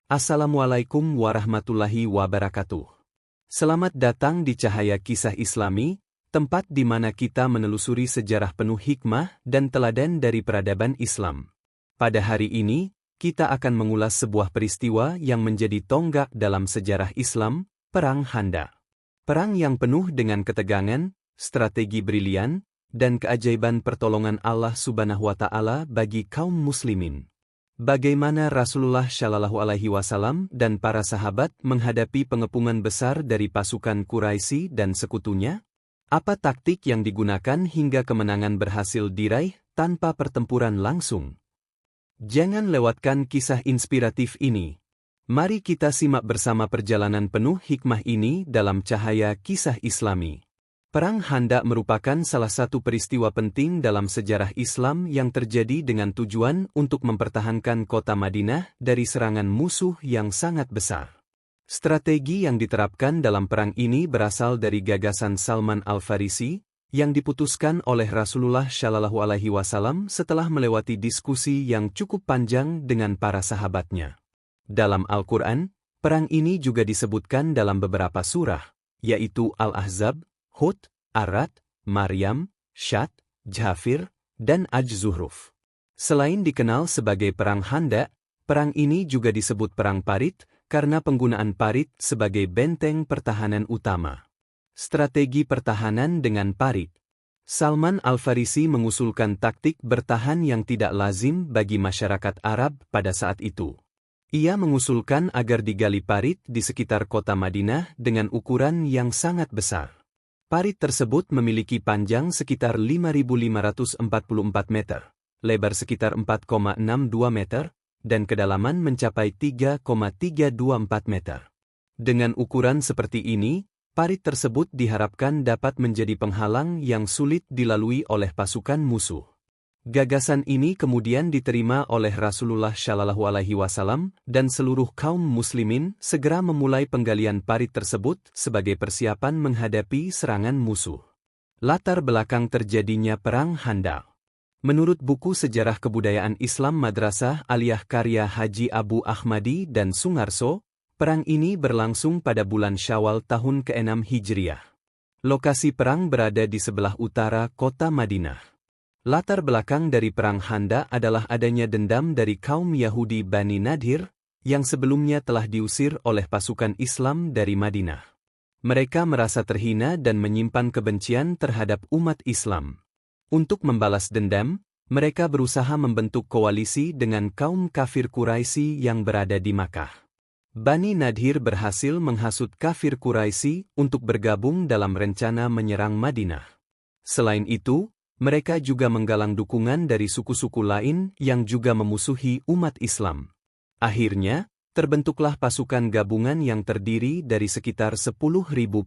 Assalamualaikum warahmatullahi wabarakatuh. Selamat datang di Cahaya Kisah Islami, tempat di mana kita menelusuri sejarah penuh hikmah dan teladan dari peradaban Islam. Pada hari ini, kita akan mengulas sebuah peristiwa yang menjadi tonggak dalam sejarah Islam, Perang Khandaq. Perang yang penuh dengan ketegangan, strategi brilian, dan keajaiban pertolongan Allah Subhanahu wa Ta'ala bagi kaum muslimin. Bagaimana Rasulullah Shallallahu Alaihi Wasallam dan para sahabat menghadapi pengepungan besar dari pasukan Quraisy dan sekutunya? Apa taktik yang digunakan hingga kemenangan berhasil diraih tanpa pertempuran langsung? Jangan lewatkan kisah inspiratif ini. Mari kita simak bersama perjalanan penuh hikmah ini dalam Cahaya Kisah Islami. Perang Khandaq merupakan salah satu peristiwa penting dalam sejarah Islam yang terjadi dengan tujuan untuk mempertahankan kota Madinah dari serangan musuh yang sangat besar. Strategi yang diterapkan dalam perang ini berasal dari gagasan Salman Al-Farisi, yang diputuskan oleh Rasulullah Shallallahu Alaihi Wasallam setelah melewati diskusi yang cukup panjang dengan para sahabatnya. Dalam Al-Quran, perang ini juga disebutkan dalam beberapa surah, yaitu Al-Ahzab, Hud, Ar-Ra'd, Maryam, Syad, Jafir, dan Az-Zuhruf. Selain dikenal sebagai Perang Khandaq, perang ini juga disebut Perang Parit karena penggunaan parit sebagai benteng pertahanan utama. Strategi pertahanan dengan parit. Salman Al-Farisi mengusulkan taktik bertahan yang tidak lazim bagi masyarakat Arab pada saat itu. Ia mengusulkan agar digali parit di sekitar kota Madinah dengan ukuran yang sangat besar. Parit tersebut memiliki panjang sekitar 5.544 meter, lebar sekitar 4,62 meter, dan kedalaman mencapai 3,324 meter. Dengan ukuran seperti ini, parit tersebut diharapkan dapat menjadi penghalang yang sulit dilalui oleh pasukan musuh. Gagasan ini kemudian diterima oleh Rasulullah Shallallahu Alaihi Wasallam dan seluruh kaum muslimin segera memulai penggalian parit tersebut sebagai persiapan menghadapi serangan musuh. Latar belakang terjadinya Perang Khandaq. Menurut buku Sejarah Kebudayaan Islam Madrasah Aliyah karya Haji Abu Ahmadi dan Sungarso, perang ini berlangsung pada bulan Syawal tahun ke-6 Hijriah. Lokasi perang berada di sebelah utara kota Madinah. Latar belakang dari Perang Khandaq adalah adanya dendam dari kaum Yahudi Bani Nadhir, yang sebelumnya telah diusir oleh pasukan Islam dari Madinah. Mereka merasa terhina dan menyimpan kebencian terhadap umat Islam. Untuk membalas dendam, mereka berusaha membentuk koalisi dengan kaum kafir Quraisy yang berada di Makkah. Bani Nadhir berhasil menghasut kafir Quraisy untuk bergabung dalam rencana menyerang Madinah. Selain itu, mereka juga menggalang dukungan dari suku-suku lain yang juga memusuhi umat Islam. Akhirnya, terbentuklah pasukan gabungan yang terdiri dari sekitar 10.000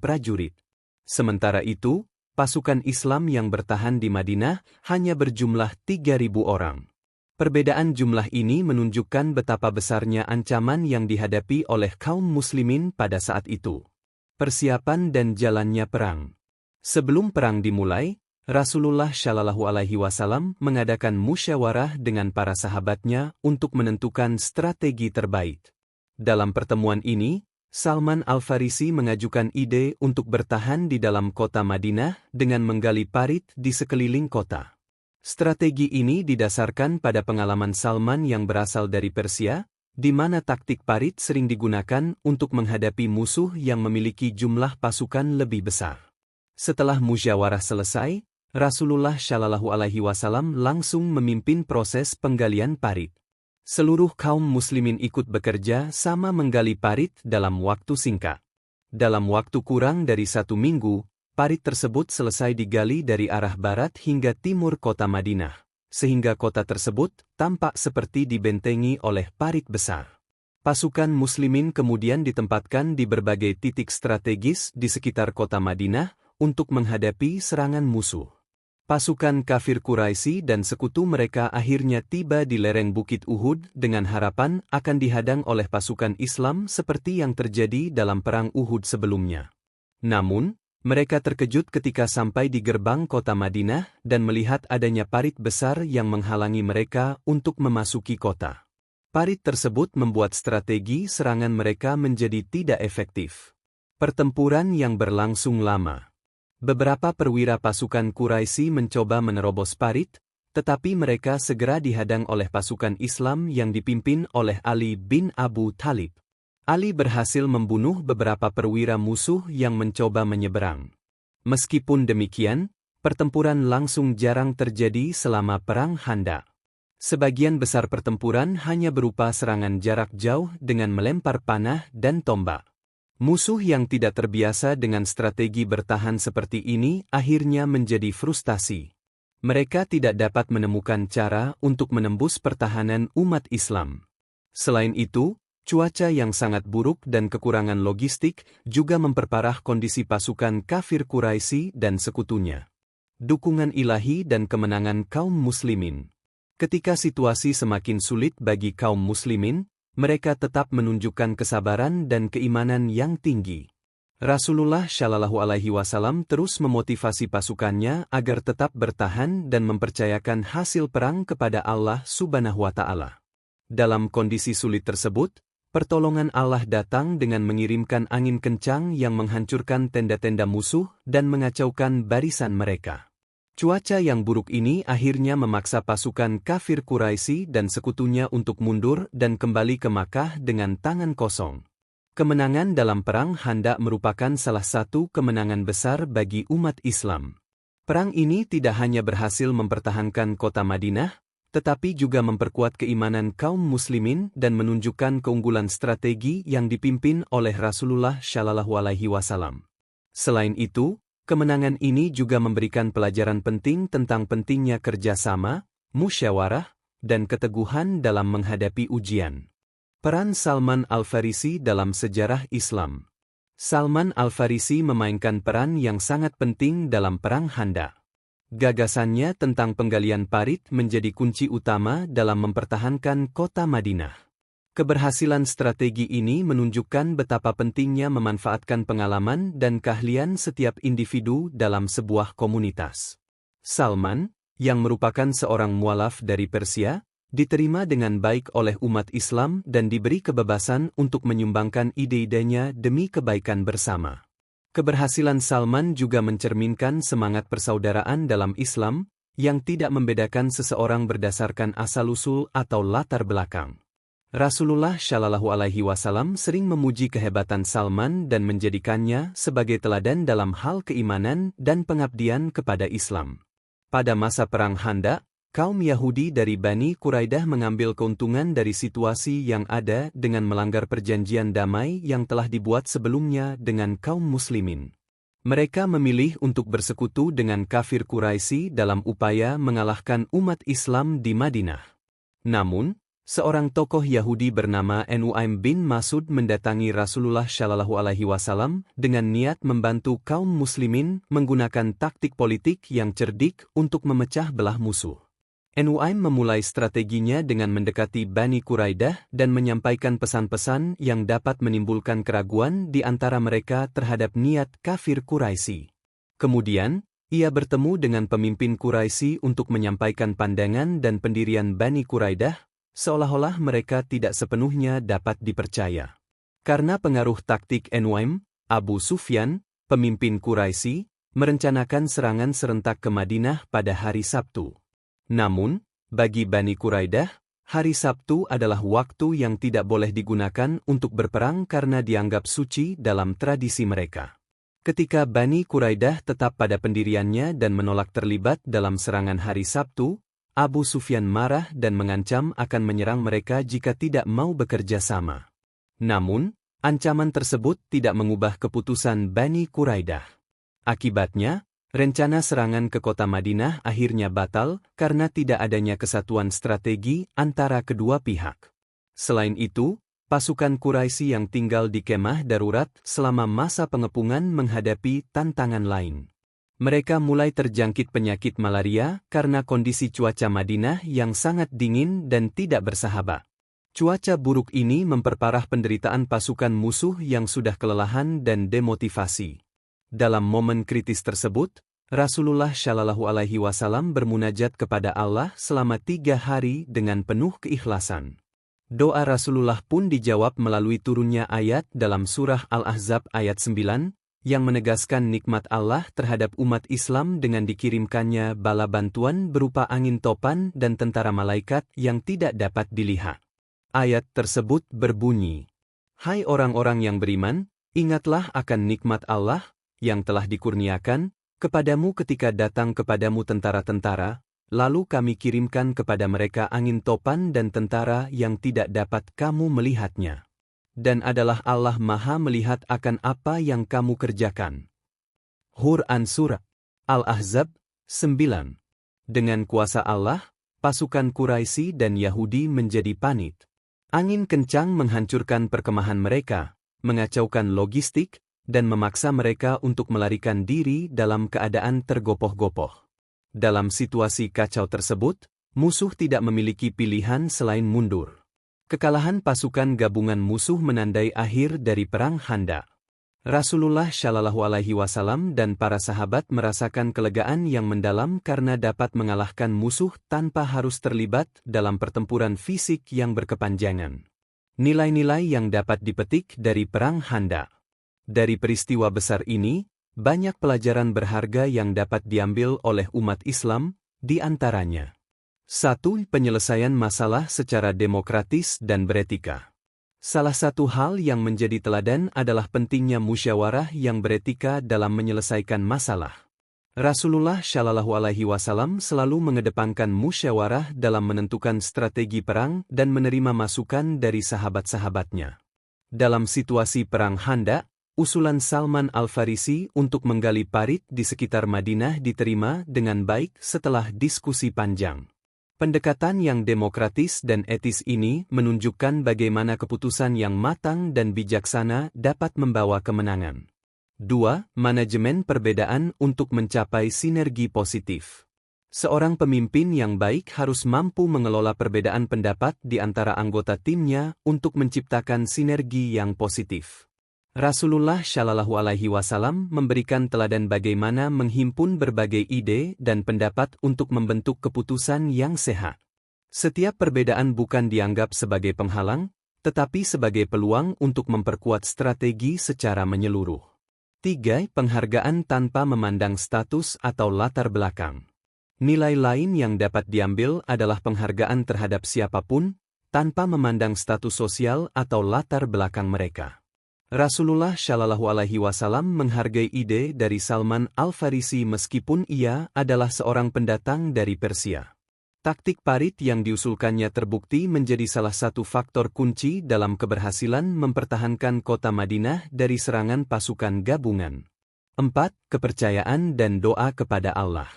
prajurit. Sementara itu, pasukan Islam yang bertahan di Madinah hanya berjumlah 3.000 orang. Perbedaan jumlah ini menunjukkan betapa besarnya ancaman yang dihadapi oleh kaum muslimin pada saat itu. Persiapan dan jalannya perang. Sebelum perang dimulai, Rasulullah Shallallahu Alaihi Wasallam mengadakan musyawarah dengan para sahabatnya untuk menentukan strategi terbaik. Dalam pertemuan ini, Salman Al-Farisi mengajukan ide untuk bertahan di dalam kota Madinah dengan menggali parit di sekeliling kota. Strategi ini didasarkan pada pengalaman Salman yang berasal dari Persia, di mana taktik parit sering digunakan untuk menghadapi musuh yang memiliki jumlah pasukan lebih besar. Setelah musyawarah selesai, Rasulullah Shallallahu Alaihi Wasallam langsung memimpin proses penggalian parit. Seluruh kaum muslimin ikut bekerja sama menggali parit dalam waktu singkat. Dalam waktu kurang dari 1 minggu, parit tersebut selesai digali dari arah barat hingga timur kota Madinah, sehingga kota tersebut tampak seperti dibentengi oleh parit besar. Pasukan muslimin kemudian ditempatkan di berbagai titik strategis di sekitar kota Madinah untuk menghadapi serangan musuh. Pasukan kafir Quraisy dan sekutu mereka akhirnya tiba di lereng Bukit Uhud dengan harapan akan dihadang oleh pasukan Islam seperti yang terjadi dalam perang Uhud sebelumnya. Namun, mereka terkejut ketika sampai di gerbang kota Madinah dan melihat adanya parit besar yang menghalangi mereka untuk memasuki kota. Parit tersebut membuat strategi serangan mereka menjadi tidak efektif. Pertempuran yang berlangsung lama. Beberapa perwira pasukan Quraisy mencoba menerobos parit, tetapi mereka segera dihadang oleh pasukan Islam yang dipimpin oleh Ali bin Abu Thalib. Ali berhasil membunuh beberapa perwira musuh yang mencoba menyeberang. Meskipun demikian, pertempuran langsung jarang terjadi selama Perang Khandaq. Sebagian besar pertempuran hanya berupa serangan jarak jauh dengan melempar panah dan tombak. Musuh yang tidak terbiasa dengan strategi bertahan seperti ini akhirnya menjadi frustasi. Mereka tidak dapat menemukan cara untuk menembus pertahanan umat Islam. Selain itu, cuaca yang sangat buruk dan kekurangan logistik juga memperparah kondisi pasukan kafir Quraisy dan sekutunya. Dukungan ilahi dan kemenangan kaum muslimin. Ketika situasi semakin sulit bagi kaum muslimin, mereka tetap menunjukkan kesabaran dan keimanan yang tinggi. Rasulullah Shallallahu Alaihi Wasallam terus memotivasi pasukannya agar tetap bertahan dan mempercayakan hasil perang kepada Allah Subhanahu wa Ta'ala. Dalam kondisi sulit tersebut, pertolongan Allah datang dengan mengirimkan angin kencang yang menghancurkan tenda-tenda musuh dan mengacaukan barisan mereka. Cuaca yang buruk ini akhirnya memaksa pasukan kafir Quraisy dan sekutunya untuk mundur dan kembali ke Makkah dengan tangan kosong. Kemenangan dalam Perang Khandaq merupakan salah satu kemenangan besar bagi umat Islam. Perang ini tidak hanya berhasil mempertahankan kota Madinah, tetapi juga memperkuat keimanan kaum muslimin dan menunjukkan keunggulan strategi yang dipimpin oleh Rasulullah Shallallahu Alaihi Wasallam. Selain itu, kemenangan ini juga memberikan pelajaran penting tentang pentingnya kerjasama, musyawarah, dan keteguhan dalam menghadapi ujian. Peran Salman Al-Farisi dalam sejarah Islam. Salman Al-Farisi memainkan peran yang sangat penting dalam Perang Khandaq. Gagasannya tentang penggalian parit menjadi kunci utama dalam mempertahankan kota Madinah. Keberhasilan strategi ini menunjukkan betapa pentingnya memanfaatkan pengalaman dan keahlian setiap individu dalam sebuah komunitas. Salman, yang merupakan seorang mualaf dari Persia, diterima dengan baik oleh umat Islam dan diberi kebebasan untuk menyumbangkan ide-idenya demi kebaikan bersama. Keberhasilan Salman juga mencerminkan semangat persaudaraan dalam Islam, yang tidak membedakan seseorang berdasarkan asal-usul atau latar belakang. Rasulullah Shallallahu Alaihi Wasallam sering memuji kehebatan Salman dan menjadikannya sebagai teladan dalam hal keimanan dan pengabdian kepada Islam. Pada masa Perang Khandaq, kaum Yahudi dari Bani Quraidah mengambil keuntungan dari situasi yang ada dengan melanggar perjanjian damai yang telah dibuat sebelumnya dengan kaum muslimin. Mereka memilih untuk bersekutu dengan kafir Quraisy dalam upaya mengalahkan umat Islam di Madinah. Namun, seorang tokoh Yahudi bernama Nuaim bin Mas'ud mendatangi Rasulullah Shallallahu Alaihi Wasallam dengan niat membantu kaum muslimin menggunakan taktik politik yang cerdik untuk memecah belah musuh. Nuaim memulai strateginya dengan mendekati Bani Quraidah dan menyampaikan pesan-pesan yang dapat menimbulkan keraguan di antara mereka terhadap niat kafir Quraisy. Kemudian, ia bertemu dengan pemimpin Quraisy untuk menyampaikan pandangan dan pendirian Bani Quraidah, seolah-olah mereka tidak sepenuhnya dapat dipercaya. Karena pengaruh taktik Nuaim, Abu Sufyan, pemimpin Quraisy, merencanakan serangan serentak ke Madinah pada hari Sabtu. Namun, bagi Bani Quraidah, hari Sabtu adalah waktu yang tidak boleh digunakan untuk berperang karena dianggap suci dalam tradisi mereka. Ketika Bani Quraidah tetap pada pendiriannya dan menolak terlibat dalam serangan hari Sabtu, Abu Sufyan marah dan mengancam akan menyerang mereka jika tidak mau bekerja sama. Namun, ancaman tersebut tidak mengubah keputusan Bani Quraidah. Akibatnya, rencana serangan ke kota Madinah akhirnya batal karena tidak adanya kesatuan strategi antara kedua pihak. Selain itu, pasukan Quraisy yang tinggal di kemah darurat selama masa pengepungan menghadapi tantangan lain. Mereka mulai terjangkit penyakit malaria karena kondisi cuaca Madinah yang sangat dingin dan tidak bersahabat. Cuaca buruk ini memperparah penderitaan pasukan musuh yang sudah kelelahan dan demotivasi. Dalam momen kritis tersebut, Rasulullah Shallallahu Alaihi Wasallam bermunajat kepada Allah selama 3 hari dengan penuh keikhlasan. Doa Rasulullah pun dijawab melalui turunnya ayat dalam surah Al-Ahzab ayat 9, yang menegaskan nikmat Allah terhadap umat Islam dengan dikirimkannya bala bantuan berupa angin topan dan tentara malaikat yang tidak dapat dilihat. Ayat tersebut berbunyi, "Hai orang-orang yang beriman, ingatlah akan nikmat Allah yang telah dikurniakan kepadamu ketika datang kepadamu tentara-tentara, lalu kami kirimkan kepada mereka angin topan dan tentara yang tidak dapat kamu melihatnya. Dan adalah Allah Maha melihat akan apa yang kamu kerjakan." Quran Surah Al-Ahzab 9. Dengan kuasa Allah, pasukan Quraisy dan Yahudi menjadi panik. Angin kencang menghancurkan perkemahan mereka, mengacaukan logistik, dan memaksa mereka untuk melarikan diri dalam keadaan tergopoh-gopoh. Dalam situasi kacau tersebut, musuh tidak memiliki pilihan selain mundur. Kekalahan pasukan gabungan musuh menandai akhir dari Perang Khandaq. Rasulullah Shallallahu Alaihi Wasallam dan para sahabat merasakan kelegaan yang mendalam karena dapat mengalahkan musuh tanpa harus terlibat dalam pertempuran fisik yang berkepanjangan. Nilai-nilai yang dapat dipetik dari Perang Khandaq. Dari peristiwa besar ini, banyak pelajaran berharga yang dapat diambil oleh umat Islam, di antaranya 1. Penyelesaian masalah secara demokratis dan beretika. Salah satu hal yang menjadi teladan adalah pentingnya musyawarah yang beretika dalam menyelesaikan masalah. Rasulullah Shallallahu Alaihi Wasallam selalu mengedepankan musyawarah dalam menentukan strategi perang dan menerima masukan dari sahabat-sahabatnya. Dalam situasi Perang Khandaq, usulan Salman Al-Farisi untuk menggali parit di sekitar Madinah diterima dengan baik setelah diskusi panjang. Pendekatan yang demokratis dan etis ini menunjukkan bagaimana keputusan yang matang dan bijaksana dapat membawa kemenangan. 2. Manajemen perbedaan untuk mencapai sinergi positif. Seorang pemimpin yang baik harus mampu mengelola perbedaan pendapat di antara anggota timnya untuk menciptakan sinergi yang positif. Rasulullah Shallallahu Alaihi Wasallam memberikan teladan bagaimana menghimpun berbagai ide dan pendapat untuk membentuk keputusan yang sehat. Setiap perbedaan bukan dianggap sebagai penghalang, tetapi sebagai peluang untuk memperkuat strategi secara menyeluruh. 3. Penghargaan tanpa memandang status atau latar belakang. Nilai lain yang dapat diambil adalah penghargaan terhadap siapapun, tanpa memandang status sosial atau latar belakang mereka. Rasulullah Shallallahu Alaihi Wasallam menghargai ide dari Salman Al-Farisi meskipun ia adalah seorang pendatang dari Persia. Taktik parit yang diusulkannya terbukti menjadi salah satu faktor kunci dalam keberhasilan mempertahankan kota Madinah dari serangan pasukan gabungan. 4. Kepercayaan dan doa kepada Allah.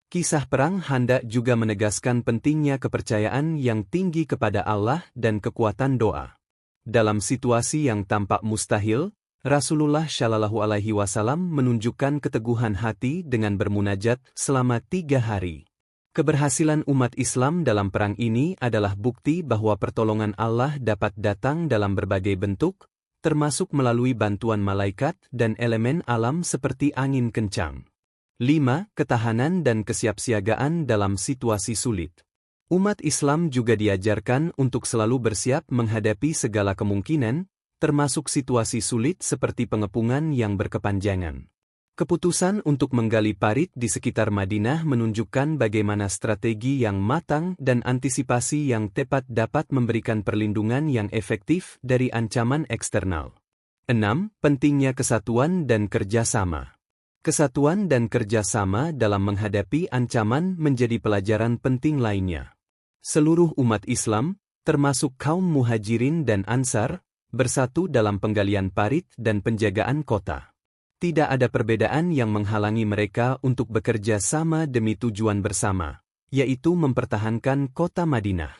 Kisah Perang Khandaq juga menegaskan pentingnya kepercayaan yang tinggi kepada Allah dan kekuatan doa. Dalam situasi yang tampak mustahil, Rasulullah Shallallahu Alaihi Wasallam menunjukkan keteguhan hati dengan bermunajat selama 3 hari. Keberhasilan umat Islam dalam perang ini adalah bukti bahwa pertolongan Allah dapat datang dalam berbagai bentuk, termasuk melalui bantuan malaikat dan elemen alam seperti angin kencang. 5. Ketahanan dan kesiapsiagaan dalam situasi sulit. Umat Islam juga diajarkan untuk selalu bersiap menghadapi segala kemungkinan, termasuk situasi sulit seperti pengepungan yang berkepanjangan. Keputusan untuk menggali parit di sekitar Madinah menunjukkan bagaimana strategi yang matang dan antisipasi yang tepat dapat memberikan perlindungan yang efektif dari ancaman eksternal. 6. Pentingnya kesatuan dan kerjasama. Kesatuan dan kerjasama dalam menghadapi ancaman menjadi pelajaran penting lainnya. Seluruh umat Islam, termasuk kaum Muhajirin dan Ansar, bersatu dalam penggalian parit dan penjagaan kota. Tidak ada perbedaan yang menghalangi mereka untuk bekerja sama demi tujuan bersama, yaitu mempertahankan kota Madinah.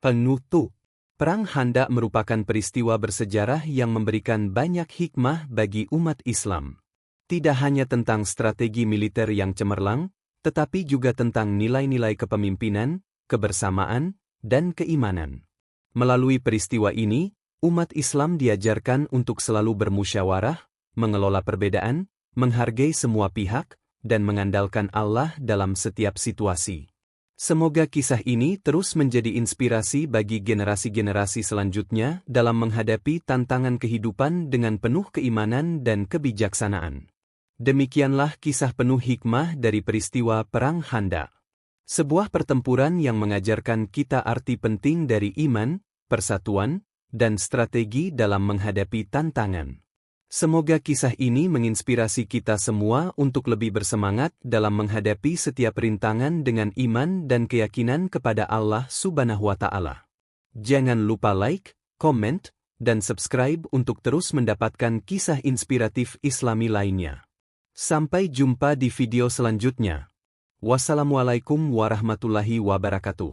Penutup. Perang Khandaq merupakan peristiwa bersejarah yang memberikan banyak hikmah bagi umat Islam. Tidak hanya tentang strategi militer yang cemerlang, tetapi juga tentang nilai-nilai kepemimpinan, kebersamaan, dan keimanan. Melalui peristiwa ini, umat Islam diajarkan untuk selalu bermusyawarah, mengelola perbedaan, menghargai semua pihak, dan mengandalkan Allah dalam setiap situasi. Semoga kisah ini terus menjadi inspirasi bagi generasi-generasi selanjutnya dalam menghadapi tantangan kehidupan dengan penuh keimanan dan kebijaksanaan. Demikianlah kisah penuh hikmah dari peristiwa Perang Khandaq. Sebuah pertempuran yang mengajarkan kita arti penting dari iman, persatuan, dan strategi dalam menghadapi tantangan. Semoga kisah ini menginspirasi kita semua untuk lebih bersemangat dalam menghadapi setiap rintangan dengan iman dan keyakinan kepada Allah Subhanahu wa Ta'ala. Jangan lupa like, komen, dan subscribe untuk terus mendapatkan kisah inspiratif Islami lainnya. Sampai jumpa di video selanjutnya. Wassalamualaikum warahmatullahi wabarakatuh.